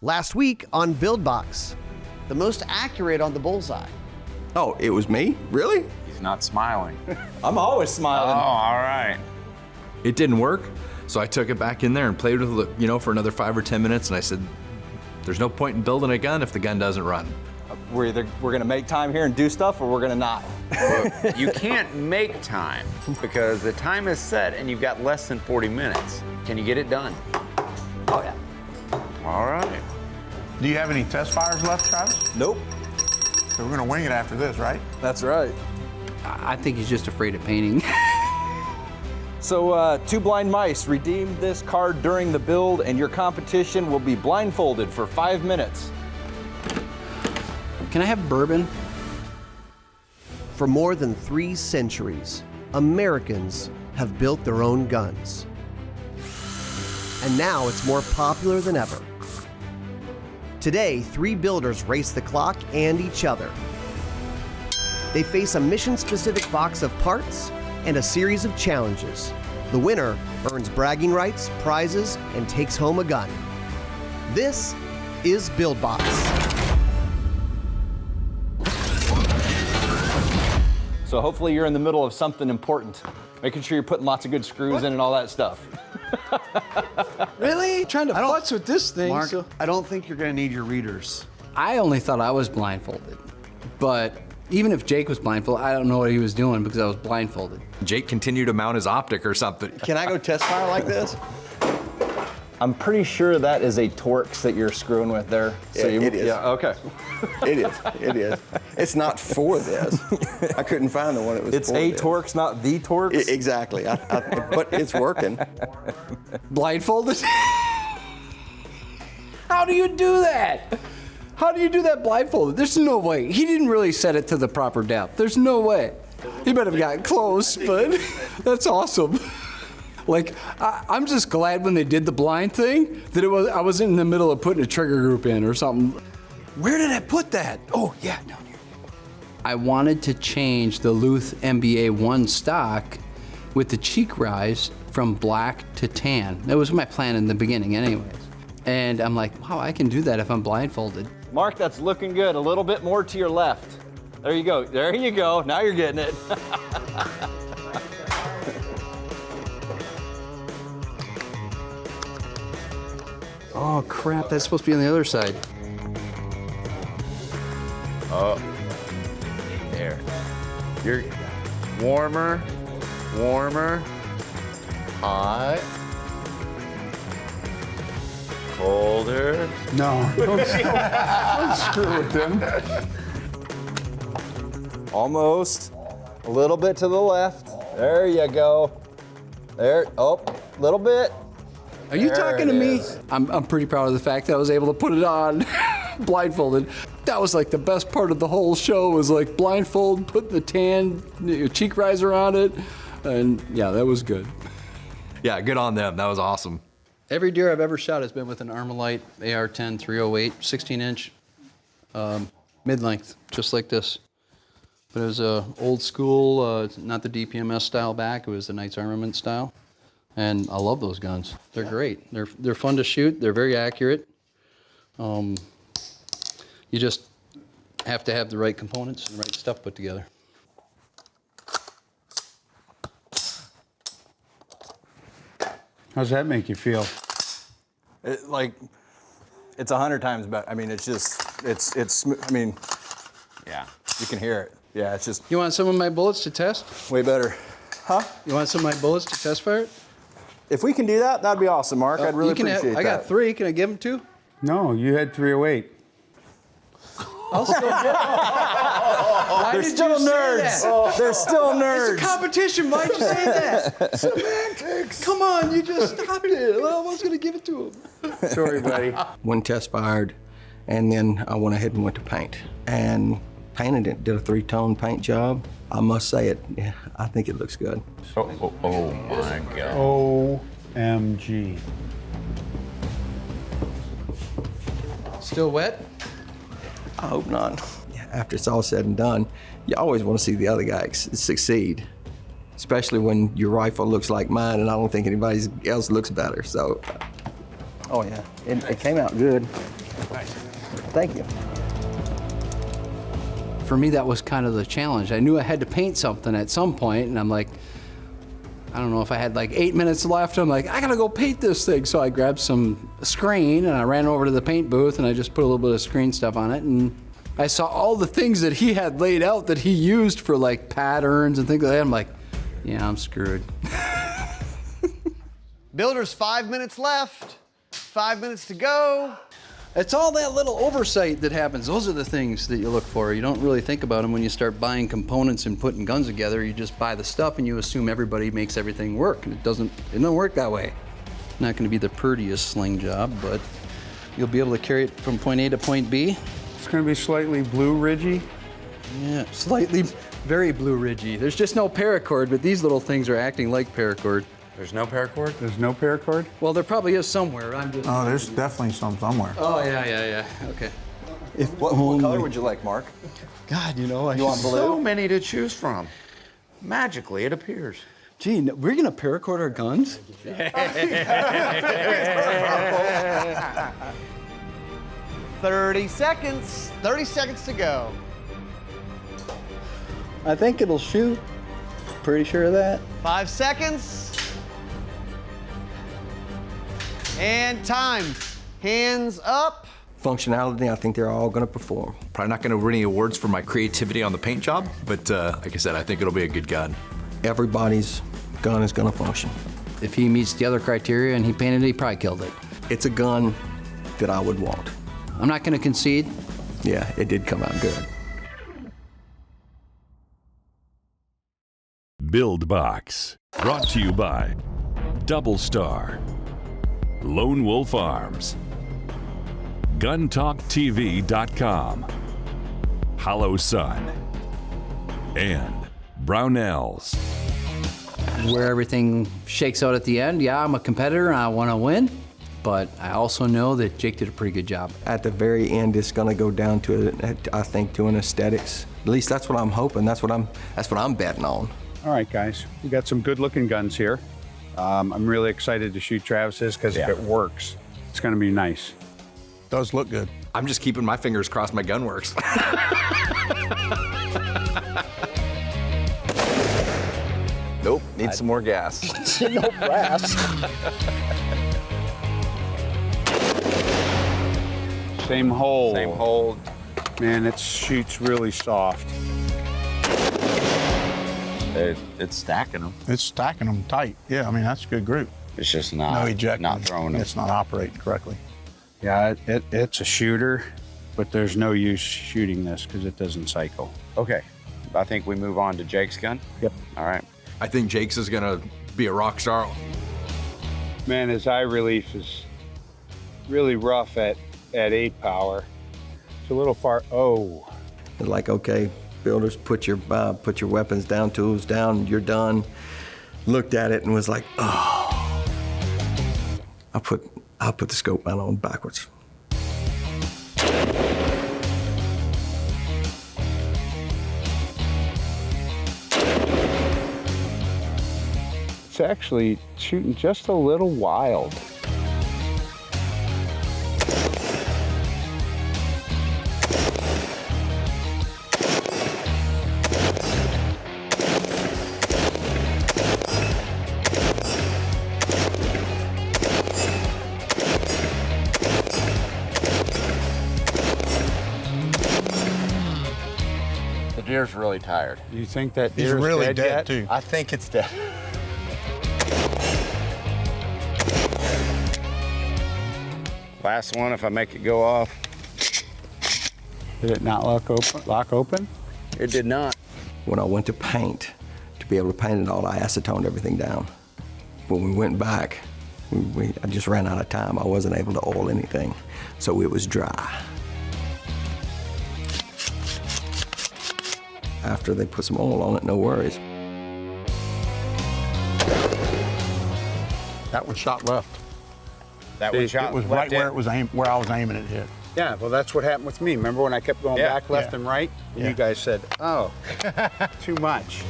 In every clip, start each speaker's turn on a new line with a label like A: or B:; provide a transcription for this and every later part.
A: Last week on BuildBox, the most accurate on the bullseye.
B: Oh, it was me? Really?
C: He's not smiling.
D: I'm always smiling.
C: Oh, all right.
E: It didn't work, so I took it back in there and played with it, for another 5 or 10 minutes, and I said, there's no point in building a gun if the gun doesn't run.
D: We're gonna make time here and do stuff, or we're gonna not.
C: Well, you can't make time because the time is set and you've got less than 40 minutes. Can you get it done?
D: Oh yeah.
C: All right.
F: Do you have any test fires left, Travis?
D: Nope.
F: So we're gonna wing it after this, right?
D: That's right.
G: I think he's just afraid of painting.
D: So, Two Blind Mice, redeem this card during the build, and your competition will be blindfolded for 5 minutes.
G: Can I have bourbon?
A: For more than 3 centuries, Americans have built their own guns. And now it's more popular than ever. Today, 3 builders race the clock and each other. They face a mission-specific box of parts and a series of challenges. The winner earns bragging rights, prizes, and takes home a gun. This is BuildBox.
D: So hopefully you're in the middle of something important. Making sure you're putting lots of good screws in and all that stuff.
H: Really? Trying to futz with this thing.
I: Mark, I don't think you're gonna need your readers.
G: I only thought I was blindfolded, but even if Jake was blindfolded, I don't know what he was doing because I was blindfolded.
E: Jake continued to mount his optic or something.
B: Can I go test fire like this?
D: I'm pretty sure that is a Torx that you're screwing with there. So
B: Yeah, it is.
D: Yeah, okay.
B: It is. It's not for this. I couldn't find the one that was
D: It's
B: for
D: a
B: this.
D: Torx, not the Torx.
B: Exactly, but it's working.
G: Blindfolded? How do you do that? How do you do that blindfolded? There's no way. He didn't really set it to the proper depth. There's no way. He better have gotten close, but that's awesome. Like, I'm just glad when they did the blind thing that I was in the middle of putting a trigger group in or something.
H: Where did I put that? Oh, yeah, down here.
G: I wanted to change the Luth MBA 1 stock with the cheek rise from black to tan. That was my plan in the beginning anyways. And I'm like, wow, I can do that if I'm blindfolded.
D: Mark, that's looking good. A little bit more to your left. There you go. There you go. Now you're getting it.
G: Oh crap, that's supposed to be on the other side.
C: Oh, there. You're warmer, hot, colder.
H: No, don't screw with them.
D: Almost. A little bit to the left. There you go. There. Oh, a little bit.
G: Are you
D: There
G: talking to
D: it
G: me?
D: is.
G: I'm pretty proud of the fact that I was able to put it on blindfolded. That was like the best part of the whole show was like blindfold, putting the tan cheek riser on it. And yeah, that was good.
E: Yeah, good on them. That was awesome.
G: Every deer I've ever shot has been with an Armalite AR-10 308, 16-inch mid-length, just like this. But it was a old school, not the DPMS style back, it was the Knights Armament style. And I love those guns. They're great. They're fun to shoot. They're very accurate. You just have to have the right components and the right stuff put together.
H: How's that make you feel?
D: It's 100 times better. I mean, it's smooth. I mean,
C: Yeah.
D: you can hear it. Yeah, it's just
G: You want some of my bullets to test?
D: way better. Huh?
G: You want some of my bullets to test fire it?
D: If we can do that, that'd be awesome, Mark. I'd really
G: You can
D: appreciate
G: I
D: that.
G: got 3. Can I give them 2?
H: No, you had 308.
G: I'll still get Why
D: They're
G: did
D: still
G: you say
D: nerds.
G: that?
D: They're still nerds.
G: It's a competition. Why'd you say that? Semantics. Come on, you just stopped it. Well, I was going to give it to him.
B: Sorry, buddy. One test fired, and then I went ahead and went to paint. And painted it, did a 3-tone paint job. I must say it, yeah, I think it looks good.
C: Oh my God.
H: OMG.
G: Still wet?
B: I hope not. Yeah, after it's all said and done, you always want to see the other guy succeed, especially when your rifle looks like mine and I don't think anybody else looks better, so. Oh yeah, it came out good. Thank you.
G: For me, that was kind of the challenge. I knew I had to paint something at some point, and I'm like, I don't know if I had like 8 minutes left. I'm like, I gotta go paint this thing. So I grabbed some screen and I ran over to the paint booth and I just put a little bit of screen stuff on it. And I saw all the things that he had laid out that he used for like patterns and things like that. I'm like, yeah, I'm screwed.
A: Builders, 5 minutes left. 5 minutes to go.
G: It's all that little oversight that happens. Those are the things that you look for. You don't really think about them when you start buying components and putting guns together. You just buy the stuff and you assume everybody makes everything work. And it doesn't work that way. Not gonna be the prettiest sling job, but you'll be able to carry it from point A to point B.
H: It's going to be slightly blue ridgy.
G: Yeah, slightly, very blue ridgy. There's just no paracord, but these little things are acting like paracord.
C: There's no paracord?
H: There's no paracord?
G: Well, there probably is somewhere. I'm just.
F: Oh, there's definitely some somewhere.
G: Oh, yeah. Okay.
B: What color would you like, Mark?
A: God, you know,
B: You want blue?
C: So many to choose from. Magically, it appears.
G: Gee, we're gonna paracord our guns?
A: 30 seconds. 30 seconds to go.
G: I think it'll shoot. Pretty sure of that.
A: 5 seconds. And time. Hands up.
B: Functionality, I think they're all going to perform.
E: Probably not going to win any awards for my creativity on the paint job, but like I said, I think it'll be a good gun.
B: Everybody's gun is going to function.
G: If he meets the other criteria and he painted it, he probably killed it.
B: It's a gun that I would want.
G: I'm not gonna concede.
B: Yeah, it did come out good.
J: Build Box, brought to you by Double Star, Lone Wolf Arms, GunTalkTV.com, Hollow Sun, and Brownells.
G: Where everything shakes out at the end, yeah, I'm a competitor and I want to win, but I also know that Jake did a pretty good job.
B: At the very end, it's going to go down to, I think, to an aesthetics. At least that's what I'm hoping. That's what I'm betting on.
H: All right, guys, we got some good-looking guns here. I'm really excited to shoot Travis's because if it works, it's going to be nice.
F: Does look good.
E: I'm just keeping my fingers crossed my gun works.
C: Nope, need some more gas.
B: No brass.
H: Same hole.
C: Same hole.
H: Man, it shoots really soft.
C: It's stacking them.
F: It's stacking them tight. Yeah, I mean, that's a good group.
C: It's just not,
F: No ejecting.
C: not throwing them.
F: It's not operating correctly.
H: Yeah, it's a shooter, but there's no use shooting this because it doesn't cycle.
C: Okay, I think we move on to Jake's gun.
H: Yep.
C: All right.
E: I think Jake's is gonna be a rock star.
H: Man, his eye relief is really rough at 8 power. It's a little far. Oh.
B: They're like, okay, builders, put your weapons down, tools down, you're done. Looked at it and was like, oh. I put the scope mount on backwards.
H: It's actually shooting just a little wild.
C: The deer's really tired.
H: Do you think that
F: He's
H: deer's
F: really
H: dead
F: dead,
H: yet?
F: too.
C: I think it's dead. Last one, if I make it go off.
H: Did it not lock open?
C: It did not.
B: When I went to paint, to be able to paint it all, I acetoned everything down. When we went back, I just ran out of time. I wasn't able to oil anything, so it was dry. After they put some oil on it, no worries.
F: That one shot left.
C: That one shot
F: It was
C: left
F: right where
C: in.
F: it was where I was aiming it hit.
H: Yeah, well, that's what happened with me. Remember when I kept going
C: Yeah,
H: back, left,
F: yeah.
H: and right? And
F: Yeah.
H: you guys said, oh, too much.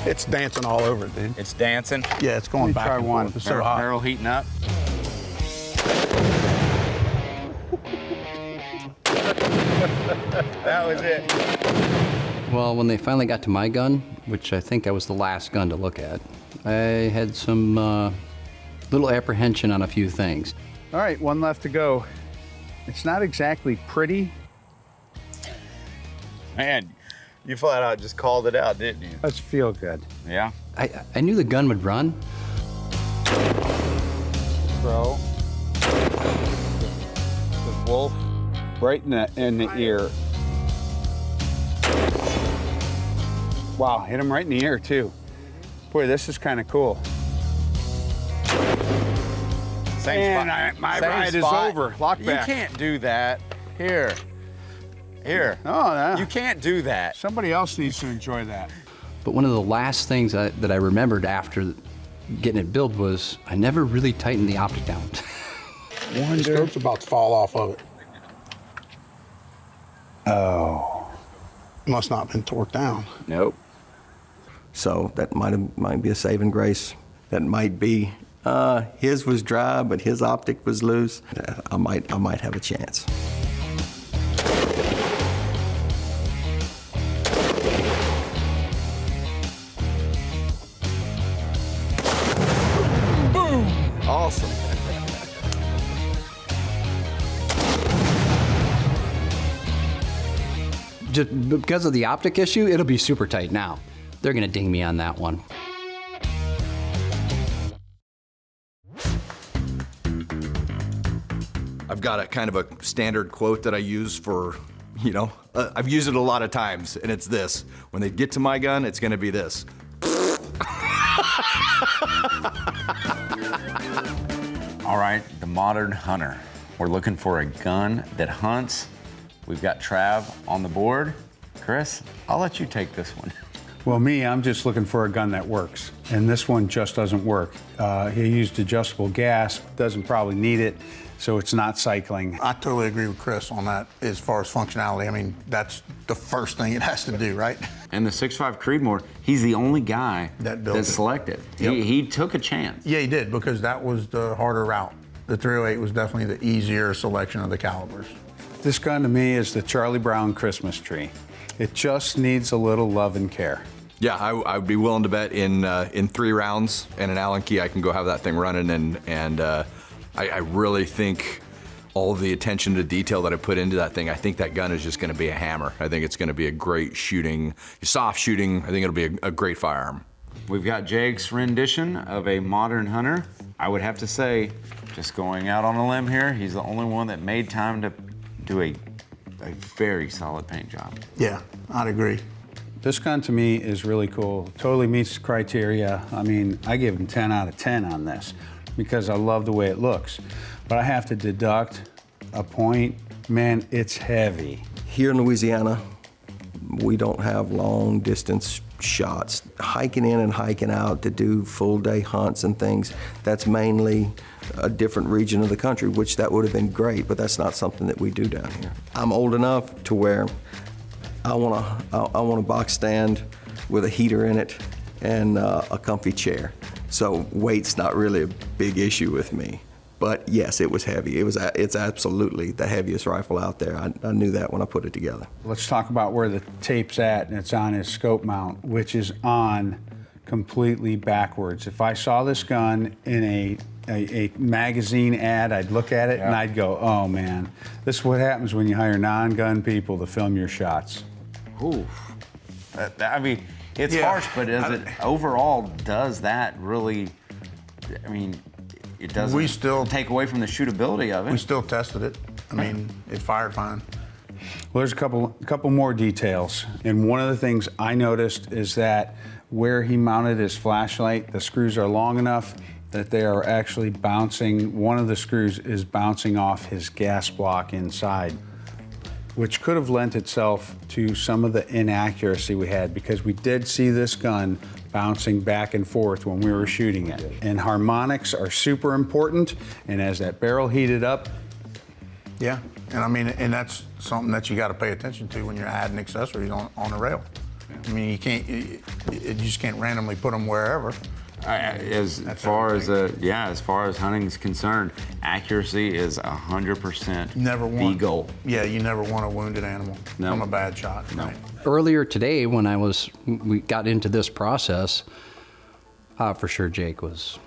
F: It's dancing all over it, dude.
C: It's dancing.
F: Yeah, it's going
H: me
F: back
H: try
F: and
H: one.
F: forth. It's so hot.
C: Barrel heating up.
H: That was it.
G: Well, when they finally got to my gun, which I think I was the last gun to look at, I had some little apprehension on a few things.
H: All right, one left to go. It's not exactly pretty.
C: Man, you flat out just called it out, didn't you?
H: Let's feel good.
C: Yeah.
G: I knew the gun would run.
H: Throw. The wolf right in the ear. Wow, hit him right in the ear too. Boy, this is kind of cool.
C: Same
H: And
C: spot.
H: my
C: Same
H: ride
C: spot.
H: is over. Lock
C: You
H: back.
C: can't do that. Here.
H: Oh, no.
C: You can't do that.
H: Somebody else needs to enjoy that.
G: But one of the last things that I remembered after getting it built was I never really tightened the optic down.
F: The scope's about to fall off of it.
H: Oh.
F: Must not have been torqued down.
C: Nope.
B: So that might be a saving grace. That might be. His was dry, but his optic was loose. I might have a chance.
C: Awesome.
G: Just because of the optic issue, it'll be super tight now. They're gonna ding me on that one.
E: I've got a kind of a standard quote that I use for, I've used it a lot of times, and it's this. When they get to my gun, it's gonna be this.
C: All right, the modern hunter. We're looking for a gun that hunts. We've got Trav on the board. Chris, I'll let you take this one.
H: Well, I'm just looking for a gun that works, and this one just doesn't work. He used adjustable gas, doesn't probably need it, so it's not cycling.
F: I totally agree with Chris on that as far as functionality. I mean, that's the first thing it has to do, right?
C: And the 6.5 Creedmoor, he's the only guy
F: That built it.
C: selected.
F: Yep.
C: He took a chance.
F: Yeah, he did, because that was the harder route. The 308 was definitely the easier selection of the calibers.
H: This gun to me is the Charlie Brown Christmas tree. It just needs a little love and care.
E: Yeah, I would be willing to bet in 3 rounds and an Allen key I can go have that thing running, and I really think all of the attention to detail that I put into that thing, I think that gun is just going to be a hammer. I think it's going to be a great shooting, soft shooting. I think it'll be a great firearm.
C: We've got Jake's rendition of a modern hunter. I would have to say, just going out on a limb here, he's the only one that made time to do a very solid paint job.
F: Yeah, I'd agree.
H: This gun to me is really cool. Totally meets the criteria. I mean, I give him 10 out of 10 on this because I love the way it looks. But I have to deduct a point. Man, it's heavy.
B: Here in Louisiana, we don't have long distance shots. Hiking in and hiking out to do full day hunts and things, that's mainly a different region of the country, which that would have been great, but that's not something that we do down here. I'm old enough to where I want a box stand with a heater in it and a comfy chair. So weight's not really a big issue with me. But yes, it was heavy. It's absolutely the heaviest rifle out there. I knew that when I put it together.
H: Let's talk about where the tape's at, and it's on his scope mount, which is on completely backwards. If I saw this gun in a magazine ad, I'd look at it and I'd go, oh man, this is what happens when you hire non-gun people to film your shots.
C: Ooh. I mean, it's harsh, but overall, does that really, I mean, it doesn't
F: We still
C: take away from the shootability of it.
F: We still tested it. I mean, it fired fine.
H: Well, there's a couple more details. And one of the things I noticed is that where he mounted his flashlight, the screws are long enough that they are actually bouncing. One of the screws is bouncing off his gas block inside, which could have lent itself to some of the inaccuracy we had, because we did see this gun bouncing back and forth when we were shooting it. And harmonics are super important, and as that barrel heated up,
F: Yeah, and I mean, and that's something that you got to pay attention to when you're adding accessories on a rail. I mean, you just can't randomly put them wherever.
C: As far as hunting is concerned, accuracy is 100%
F: Never
C: the
F: want.
C: goal.
F: Yeah, you never want a wounded animal from a bad shot.
C: No.
F: Right?
G: Earlier today, when we got into this process, for sure Jake was,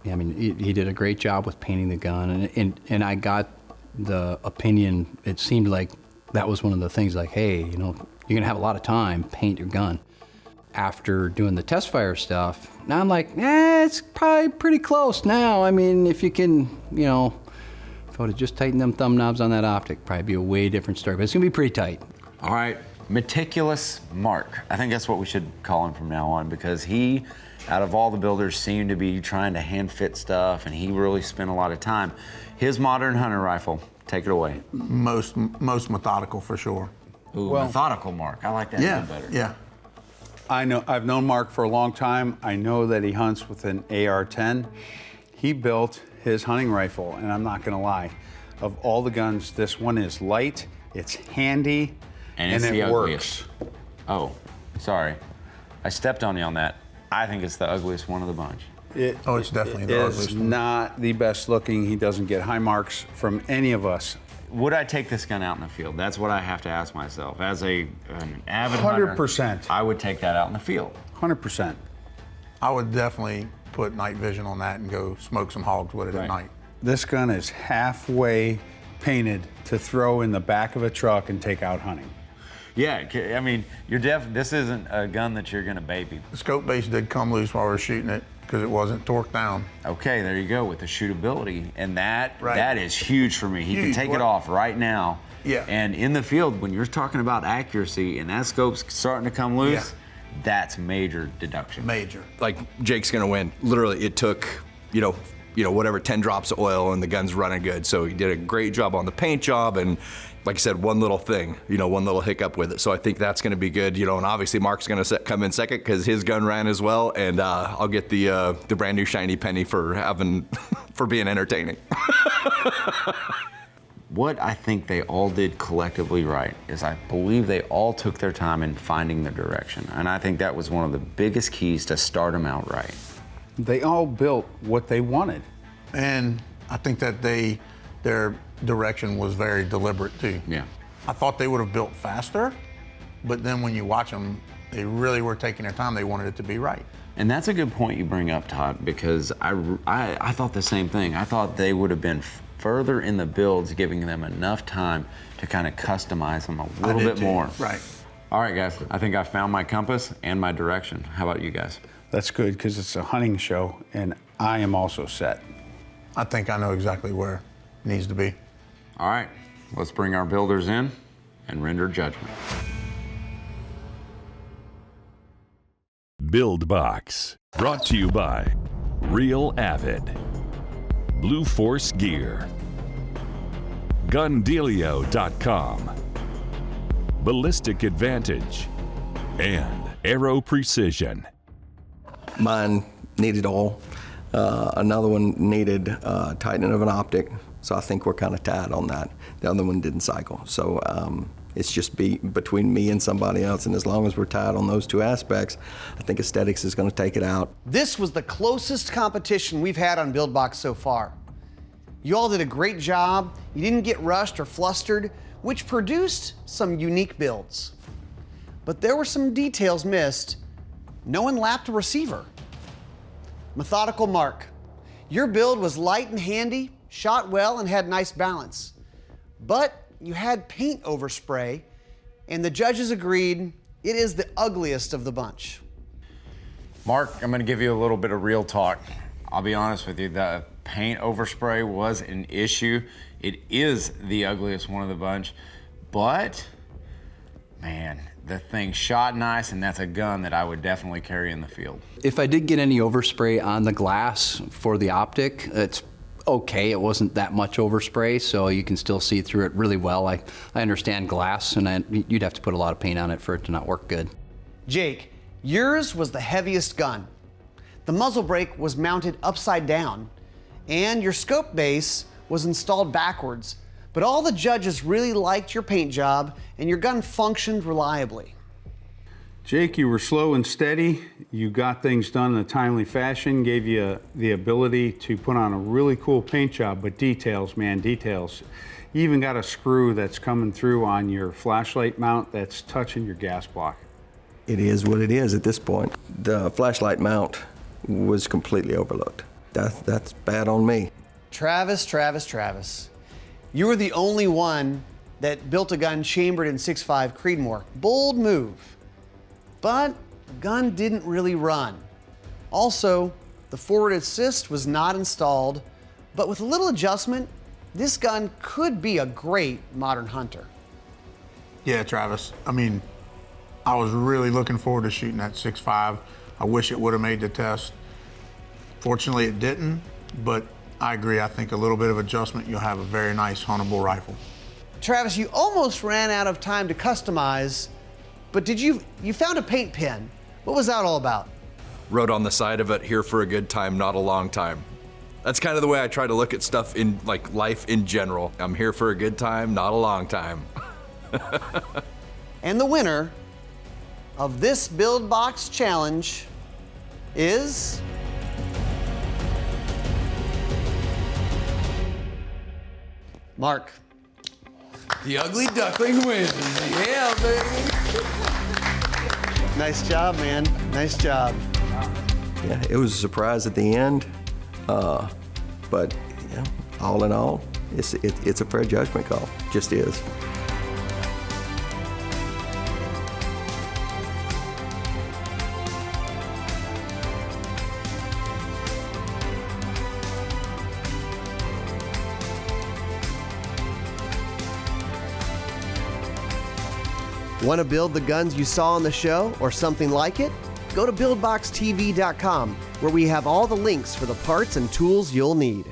G: I mean, he did a great job with painting the gun, and I got the opinion, it seemed like that was one of the things, like, hey, you know, you're gonna have a lot of time, paint your gun. After doing the test fire stuff, now I'm like, it's probably pretty close now. I mean, if you can, you know, if I would have just tightened them thumb knobs on that optic, probably be a way different story, but it's gonna be pretty tight.
C: All right, meticulous Mark. I think that's what we should call him from now on, because he, out of all the builders, seemed to be trying to hand fit stuff, and he really spent a lot of time. His modern hunter rifle, take it away.
F: Most methodical for sure.
C: Ooh, methodical Mark. I like that even better.
F: Yeah.
H: I've known Mark for a long time. I know that he hunts with an AR-10. He built his hunting rifle, and I'm not gonna lie, of all the guns, this one is light, it's handy, and it works.
C: Oh, sorry. I stepped on you on that. I think it's the ugliest one of the bunch.
F: It's definitely the ugliest
H: It's
F: one.
H: not the best looking. He doesn't get high marks from any of us.
C: Would I take this gun out in the field? That's what I have to ask myself. As an avid hunter,
H: 100%.
C: I would take that out in the field.
H: 100%.
F: I would definitely put night vision on that and go smoke some hogs with it at night.
H: This gun is halfway painted to throw in the back of a truck and take out hunting.
C: Yeah, I mean, this isn't a gun that you're gonna baby.
F: The scope base did come loose while we were shooting it because it wasn't torqued down.
C: Okay, there you go with the shootability, and that is huge for me. He can take it off right now.
F: Yeah.
C: And in the field, when you're talking about accuracy and that scope's starting to come loose, that's major deduction.
F: Major.
E: Like, Jake's gonna win. Literally, it took, you know, whatever, 10 drops of oil and the gun's running good. So he did a great job on the paint job, and like I said, one little thing, you know, one little hiccup with it. So I think that's gonna be good, you know, and obviously Mark's gonna come in second because his gun ran as well, and I'll get the brand new shiny penny for for being entertaining.
C: What I think they all did collectively right is I believe they all took their time in finding the direction. And I think that was one of the biggest keys to start them out right.
H: They all built what they wanted.
F: And I think that their direction was very deliberate too.
C: Yeah.
F: I thought they would have built faster, but then when you watch them, they really were taking their time. They wanted it to be right.
C: And that's a good point you bring up, Todd, because I thought the same thing. I thought they would have been further in the builds, giving them enough time to kind of customize them a little bit more.
F: Right.
C: All right, guys, I think I found my compass and my direction. How about you guys?
H: That's good, because it's a hunting show, and I am also set.
F: I think I know exactly where it needs to be.
C: All right, let's bring our builders in and render judgment.
J: Build Box, brought to you by Real Avid, Blue Force Gear, Gundealio.com, Ballistic Advantage, and Aero Precision.
B: Mine needed oil. Another one needed tightening of an optic. So I think we're kind of tied on that. The other one didn't cycle. So it's just between me and somebody else. And as long as we're tied on those two aspects, I think aesthetics is going to take it out.
A: This was the closest competition we've had on Build Box so far. You all did a great job. You didn't get rushed or flustered, which produced some unique builds. But there were some details missed. No one lapped a receiver. Methodical Mark, your build was light and handy, shot well, and had nice balance. But you had paint overspray, and the judges agreed it is the ugliest of the bunch.
C: Mark, I'm gonna give you a little bit of real talk. I'll be honest with you, the paint overspray was an issue. It is the ugliest one of the bunch, but man, the thing shot nice, and that's a gun that I would definitely carry in the field.
G: If I did get any overspray on the glass for the optic, it's okay. It wasn't that much overspray, so you can still see through it really well. I understand glass, and you'd have to put a lot of paint on it for it to not work good.
A: Jake, yours was the heaviest gun. The muzzle brake was mounted upside down, and your scope base was installed backwards. But all the judges really liked your paint job, and your gun functioned reliably.
H: Jake, you were slow and steady. You got things done in a timely fashion, gave you the ability to put on a really cool paint job, but details, man, details. You even got a screw that's coming through on your flashlight mount that's touching your gas block.
B: It is what it is at this point. The flashlight mount was completely overlooked. That's bad on me.
A: Travis. You were the only one that built a gun chambered in 6.5 Creedmoor. Bold move. But the gun didn't really run. Also, the forward assist was not installed, but with a little adjustment, this gun could be a great modern hunter.
F: Yeah, Travis. I mean, I was really looking forward to shooting that 6.5. I wish it would have made the test. Fortunately, it didn't, but I agree. I think a little bit of adjustment, you'll have a very nice huntable rifle.
A: Travis, you almost ran out of time to customize, but you found a paint pen. What was that all about?
E: Wrote on the side of it, here for a good time, not a long time. That's kind of the way I try to look at stuff in like life in general. I'm here for a good time, not a long time.
A: And the winner of this Build Box Challenge is... Mark.
G: The ugly duckling wins. Yeah, baby.
A: Nice job, man. Nice job.
B: Yeah, it was a surprise at the end, but yeah, all in all, it's a fair judgment call. Just is.
A: Want to build the guns you saw on the show or something like it? Go to BuildBoxTV.com, where we have all the links for the parts and tools you'll need.